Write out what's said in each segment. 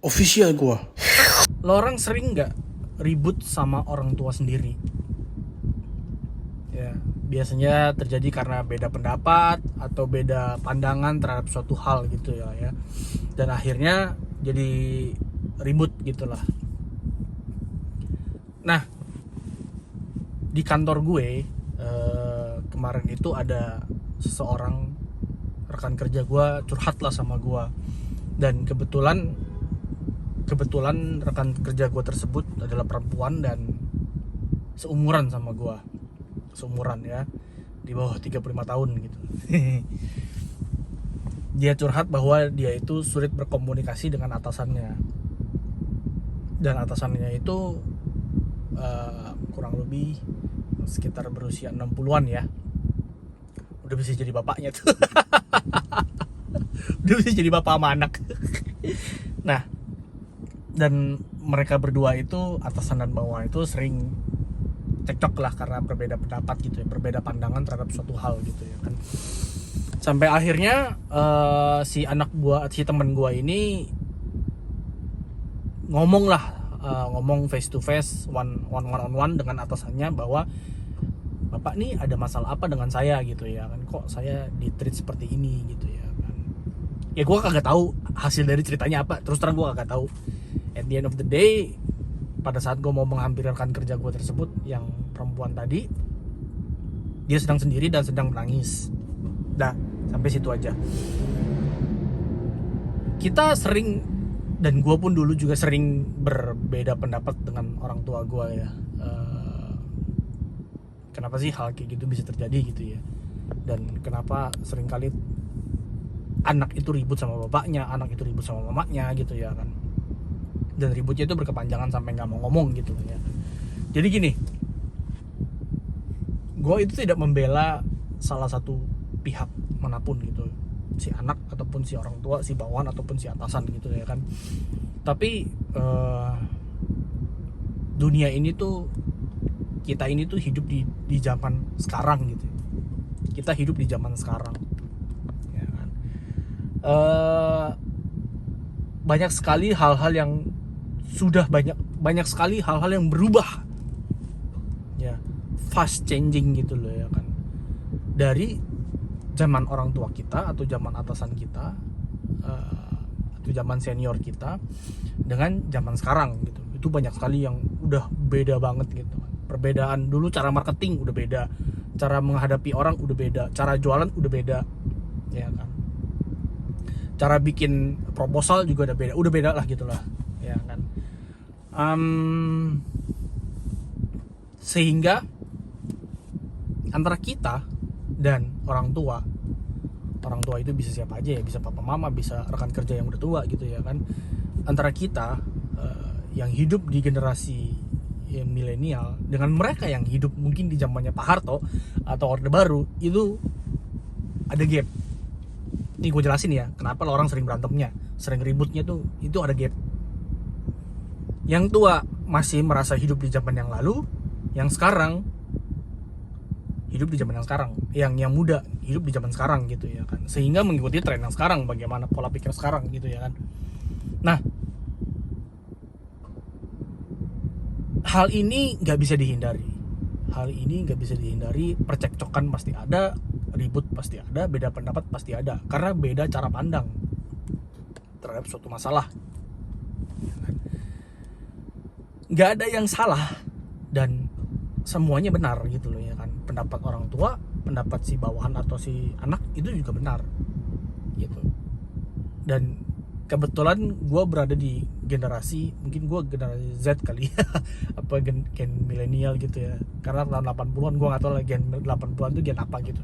Official gua. Lo orang sering nggak ribut sama orang tua sendiri? Ya, biasanya terjadi karena beda pendapat atau beda pandangan terhadap suatu hal gitu ya. Dan akhirnya jadi ribut gitulah. Nah, di kantor gue kemarin itu ada seseorang rekan kerja gue curhat lah sama gue, dan kebetulan rekan kerja gue tersebut adalah perempuan dan seumuran sama gue, ya, di bawah 35 tahun gitu. Dia curhat bahwa dia itu sulit berkomunikasi dengan atasannya, dan atasannya itu kurang lebih sekitar berusia 60-an ya. Udah bisa jadi bapaknya tuh. Udah bisa jadi bapak sama anak. Nah, dan mereka berdua itu, atasan dan bawahan itu, sering cekcok lah karena berbeda pendapat gitu ya, berbeda pandangan terhadap suatu hal gitu ya kan. Sampai akhirnya si teman gua ini ngomong face to face, one on one dengan atasannya, bahwa bapak nih ada masalah apa dengan saya gitu ya kan, kok saya di treat seperti ini gitu ya kan. Ya gue kagak tahu hasil dari ceritanya apa, terus terang gue kagak tahu. At the end of the day, pada saat gue mau menghampiri rekan kerja gue tersebut yang perempuan tadi, dia sedang sendiri dan sedang menangis. Dah, sampai situ aja. Kita sering, dan gue pun dulu juga sering berbeda pendapat dengan orang tua gue ya. Kenapa sih hal kayak gitu bisa terjadi gitu ya, dan kenapa seringkali anak itu ribut sama bapaknya, anak itu ribut sama mamanya gitu ya kan, dan ributnya itu berkepanjangan sampai nggak mau ngomong gitu ya. Jadi gini, gue itu tidak membela salah satu pihak manapun gitu, si anak ataupun si orang tua, si bawahan ataupun si atasan gitu ya kan. Tapi dunia ini tuh, kita ini tuh hidup di zaman sekarang gitu. Kita hidup di zaman sekarang, ya kan. Banyak sekali hal-hal yang banyak sekali hal-hal yang berubah, ya, fast changing gitu loh ya kan. Dari zaman orang tua kita atau zaman atasan kita, atau zaman senior kita dengan zaman sekarang gitu, itu banyak sekali yang udah beda banget gitu. Perbedaan dulu, cara marketing udah beda, cara menghadapi orang udah beda, cara jualan udah beda ya kan, cara bikin proposal juga udah beda lah gitulah ya kan. Sehingga antara kita dan orang tua itu bisa siapa aja ya, bisa papa mama, bisa rekan kerja yang udah tua gitu ya kan. Antara kita yang hidup di generasi milenial dengan mereka yang hidup mungkin di zamannya Pak Harto atau Orde Baru, itu ada gap. Ini gue jelasin ya, kenapa orang sering berantemnya, sering ributnya tuh, itu ada gap. Yang tua masih merasa hidup di zaman yang lalu, yang sekarang hidup di zaman yang sekarang, yang muda hidup di zaman sekarang gitu ya kan, sehingga mengikuti tren yang sekarang, bagaimana pola pikir sekarang gitu ya kan. Nah, hal ini nggak bisa dihindari. Percekcokan pasti ada, ribut pasti ada, beda pendapat pasti ada, karena beda cara pandang terhadap suatu masalah. Nggak ada yang salah dan semuanya benar gitu loh ya kan. Pendapat orang tua, pendapat si bawahan atau si anak itu juga benar gitu. Dan kebetulan gue berada di generasi, mungkin gue generasi Z kali ya, apa gen milenial gitu ya, karena tahun 80-an gue gak tahu lah gen 80-an itu gen apa gitu.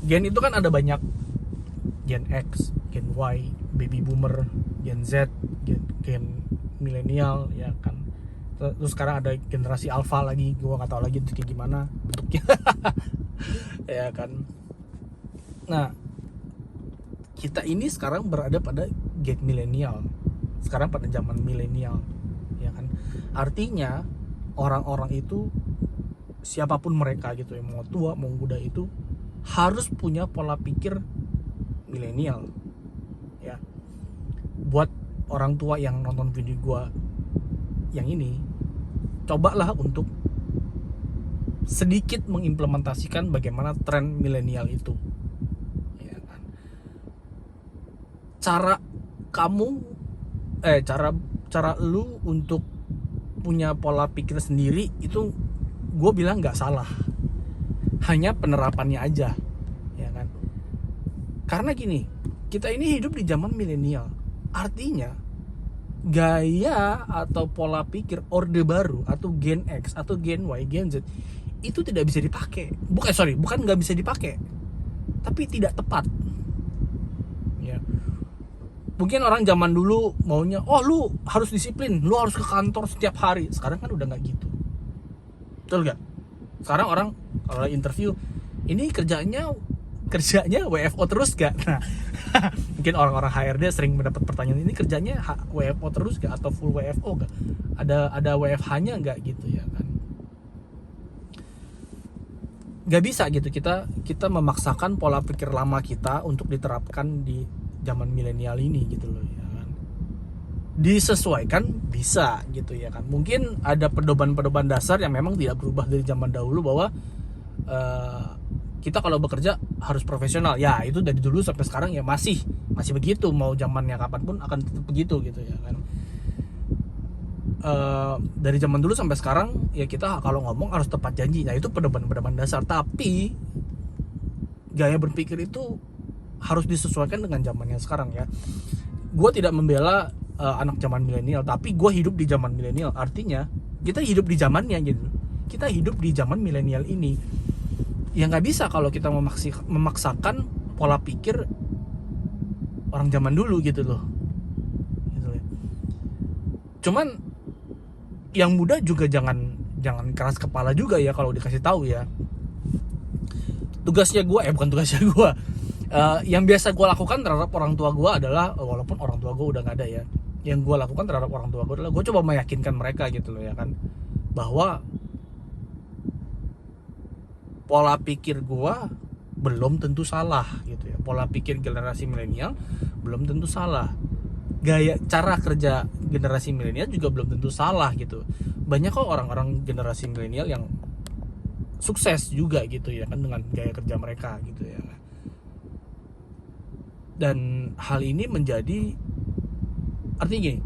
Gen itu kan ada banyak, gen X, gen Y, baby boomer, gen Z, gen milenial ya kan. Terus sekarang ada generasi alpha lagi, gue gak tahu lagi itu kayak gimana bentuknya. Ya kan. Nah, kita ini sekarang berada pada gen milenial, sekarang pada zaman milenial ya kan. Artinya orang-orang itu, siapapun mereka gitu ya, mau tua mau muda, itu harus punya pola pikir milenial ya, buat orang tua yang nonton video gue yang ini, cobalah untuk sedikit mengimplementasikan bagaimana tren milenial itu, ya kan? Cara kamu cara lu untuk punya pola pikir sendiri itu gue bilang nggak salah, hanya penerapannya aja, ya kan? Karena gini, kita ini hidup di zaman milenial, artinya gaya atau pola pikir orde baru atau Gen X atau Gen Y, Gen Z itu tidak bisa dipakai. Bukan nggak bisa dipakai, tapi tidak tepat. Ya. Mungkin orang zaman dulu maunya, oh lu harus disiplin, lu harus ke kantor setiap hari. Sekarang kan udah nggak gitu, betul nggak? Sekarang orang kalau interview, ini kerjanya WFO terus gak? Nah, mungkin orang-orang HRD sering mendapat pertanyaan ini, kerjanya WFO terus gak atau full WFO gak? Ada WFH-nya gak gitu, ya kan? Gak bisa gitu kita memaksakan pola pikir lama kita untuk diterapkan di zaman milenial ini gitu loh, ya kan? Disesuaikan bisa gitu, ya kan? Mungkin ada pedoman-pedoman dasar yang memang tidak berubah dari zaman dahulu, bahwa kita kalau bekerja harus profesional, ya itu dari dulu sampai sekarang ya masih begitu, mau zamannya kapanpun akan tetap begitu gitu, ya kan? Dari zaman dulu sampai sekarang ya kita kalau ngomong harus tepat janji, nah itu pedoman dasar. Tapi gaya berpikir itu harus disesuaikan dengan zamannya sekarang, ya. Gue tidak membela anak zaman milenial, tapi gue hidup di zaman milenial, artinya kita hidup di zamannya gitu. Kita hidup di zaman milenial ini. Ya nggak bisa kalau kita memaksakan pola pikir orang zaman dulu gitu loh, gitu ya. Cuman yang muda juga jangan keras kepala juga ya kalau dikasih tahu, ya. Tugasnya gue bukan tugasnya gue, yang biasa gue lakukan terhadap orang tua gue adalah, walaupun orang tua gue udah nggak ada ya, yang gue lakukan terhadap orang tua gue adalah gue coba meyakinkan mereka gitu loh, ya kan, bahwa pola pikir gue belum tentu salah gitu ya. Pola pikir generasi milenial belum tentu salah. Cara kerja generasi milenial juga belum tentu salah gitu. Banyak kok orang-orang generasi milenial yang sukses juga gitu, ya kan, dengan gaya kerja mereka gitu, ya. Dan hal ini menjadi artinya gini,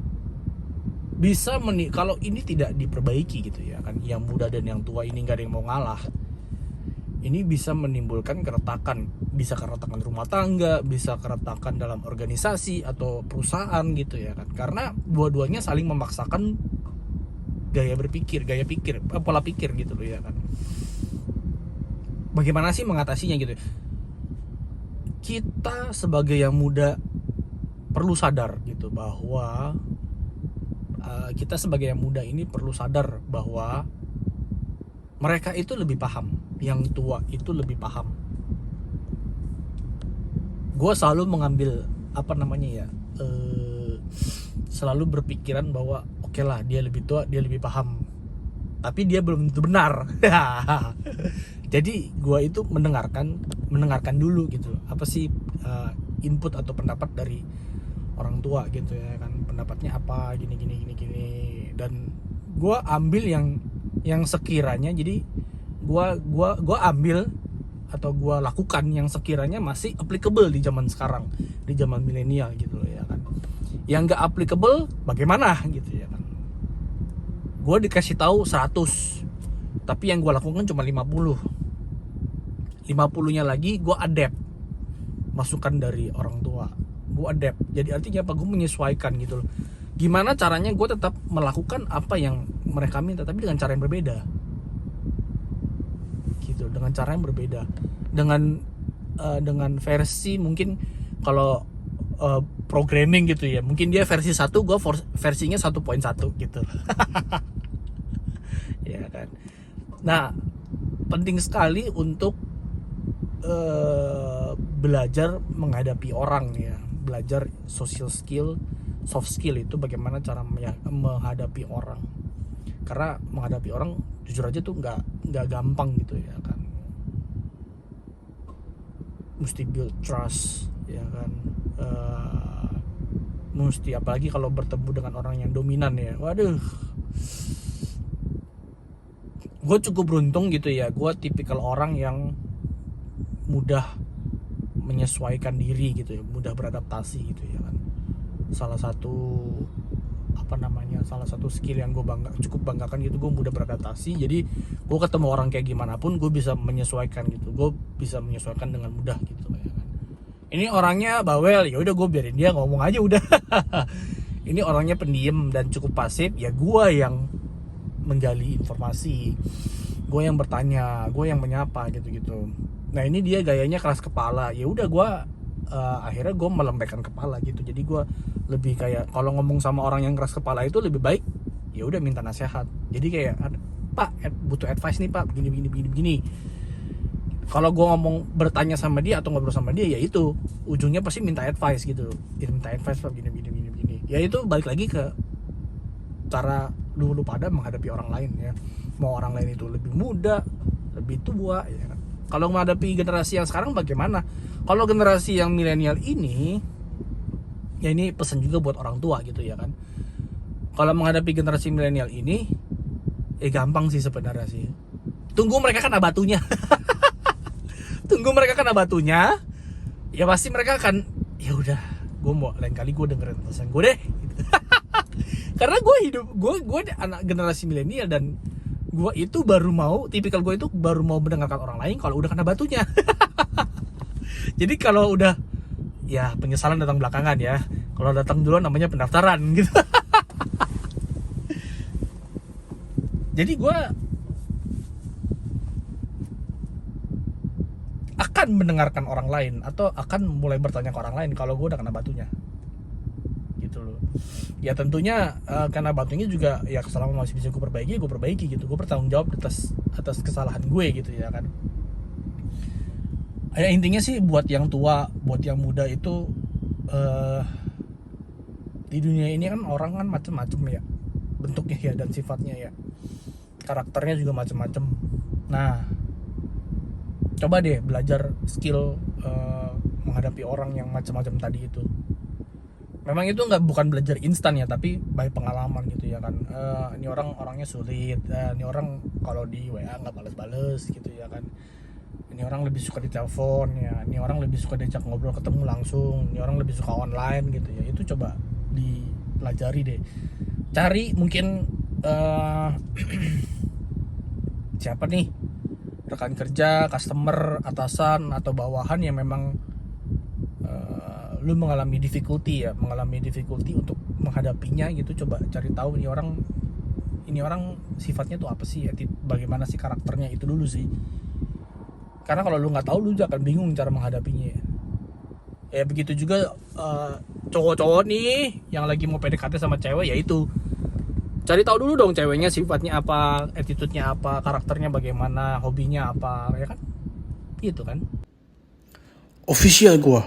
bisa kalau ini tidak diperbaiki gitu, ya kan, yang muda dan yang tua ini nggak ada yang mau ngalah, ini bisa menimbulkan keretakan, bisa keretakan rumah tangga, bisa keretakan dalam organisasi atau perusahaan gitu, ya kan, karena dua-duanya saling memaksakan pola pikir gitu loh, ya kan. Bagaimana sih mengatasinya gitu? Kita sebagai yang muda perlu sadar gitu bahwa kita sebagai yang muda ini perlu sadar bahwa mereka itu lebih paham, yang tua itu lebih paham. Gue selalu mengambil selalu berpikiran bahwa oke lah, dia lebih tua, dia lebih paham, tapi dia belum tentu benar. Jadi gue itu mendengarkan dulu gitu, apa sih input atau pendapat dari orang tua gitu, ya kan, pendapatnya apa, gini, dan gue ambil yang sekiranya, jadi gue ambil atau gue lakukan yang sekiranya masih applicable di zaman sekarang, di zaman milenial gitu loh, ya kan. Yang nggak applicable bagaimana gitu, ya kan. Gue dikasih tahu 100, tapi yang gue lakukan cuma 50-nya lagi gue adapt masukan dari orang tua, gue adapt. Jadi artinya apa, gue menyesuaikan gitu loh. Gimana caranya gue tetap melakukan apa yang mereka minta, tapi dengan cara yang berbeda gitu, dengan cara yang berbeda, dengan versi, mungkin kalau programming gitu ya, mungkin dia versi 1, gue versinya 1.1 gitu. Ya kan. Nah, penting sekali untuk belajar menghadapi orang, ya, belajar social skill, soft skill itu bagaimana cara menghadapi orang. Karena menghadapi orang jujur aja tuh nggak gampang gitu, ya kan. Mesti build trust, ya kan. Mesti apalagi kalau bertemu dengan orang yang dominan ya, waduh. Gue cukup beruntung gitu ya, gue tipikal orang yang mudah menyesuaikan diri gitu ya, mudah beradaptasi gitu ya kan. Salah satu skill yang gue cukup banggakan gitu, gue mudah beradaptasi. Jadi gue ketemu orang kayak gimana pun gue bisa menyesuaikan gitu, gue bisa menyesuaikan dengan mudah gitu ya kan. Ini orangnya bawel, ya udah gue biarin dia ngomong aja udah. Ini orangnya pendiam dan cukup pasif, ya gue yang menggali informasi, gue yang bertanya, gue yang menyapa gitu-gitu. Nah ini dia gayanya keras kepala, ya udah gue akhirnya gue melembekkan kepala gitu. Jadi gue lebih kayak kalau ngomong sama orang yang keras kepala itu lebih baik ya udah minta nasihat. Jadi kayak, Pak butuh advice nih Pak, begini. Kalau gue ngomong bertanya sama dia atau ngobrol sama dia, ya itu ujungnya pasti minta advice gitu. Ya, minta advice Pak begini. Ya itu balik lagi ke cara lu pada menghadapi orang lain ya. Mau orang lain itu lebih muda, lebih tua ya kan. Kalau menghadapi generasi yang sekarang bagaimana? Kalau generasi yang milenial ini, ya ini pesan juga buat orang tua gitu ya kan. Kalau menghadapi generasi milenial ini, gampang sih sebenarnya sih. Tunggu mereka kena batunya. Tunggu mereka kena batunya. Ya pasti mereka akan, ya udah, gue mau lain kali gue dengerin pesan gue deh. Gitu. Karena gue anak generasi milenial dan gue itu tipikal gue itu baru mau mendengarkan orang lain kalau udah kena batunya. Jadi kalau udah, ya penyesalan datang belakangan ya. Kalau datang duluan namanya pendaftaran gitu. Jadi gue akan mendengarkan orang lain atau akan mulai bertanya ke orang lain kalau gue udah kena batunya. Gitu loh. Ya tentunya karena batunya juga ya selama masih bisa gue perbaiki gitu. Gue bertanggung jawab atas kesalahan gue gitu ya kan. Ya intinya sih buat yang tua, buat yang muda itu di dunia ini kan orang kan macam-macam ya bentuknya ya dan sifatnya ya, karakternya juga macam-macam. Nah coba deh belajar skill menghadapi orang yang macam-macam tadi itu. Memang itu bukan belajar instan ya, tapi by pengalaman gitu ya kan. Ini orangnya sulit, ini orang kalau di WA nggak bales-bales gitu ya kan. Ini orang lebih suka di telepon ya, ini orang lebih suka diajak ngobrol ketemu langsung, ini orang lebih suka online gitu ya. Itu coba dipelajari deh. Cari mungkin siapa nih rekan kerja, customer, atasan atau bawahan yang memang lu mengalami difficulty untuk menghadapinya gitu. Coba cari tahu ini orang sifatnya tuh apa sih, bagaimana sih karakternya, itu dulu sih. Karena kalau lu nggak tahu, lu akan bingung cara menghadapinya. Ya begitu juga cowok-cowok nih yang lagi mau PDKT sama cewek, ya itu cari tahu dulu dong ceweknya sifatnya apa, attitude-nya apa, karakternya bagaimana, hobinya apa, ya kan? Gitu kan. Official gua.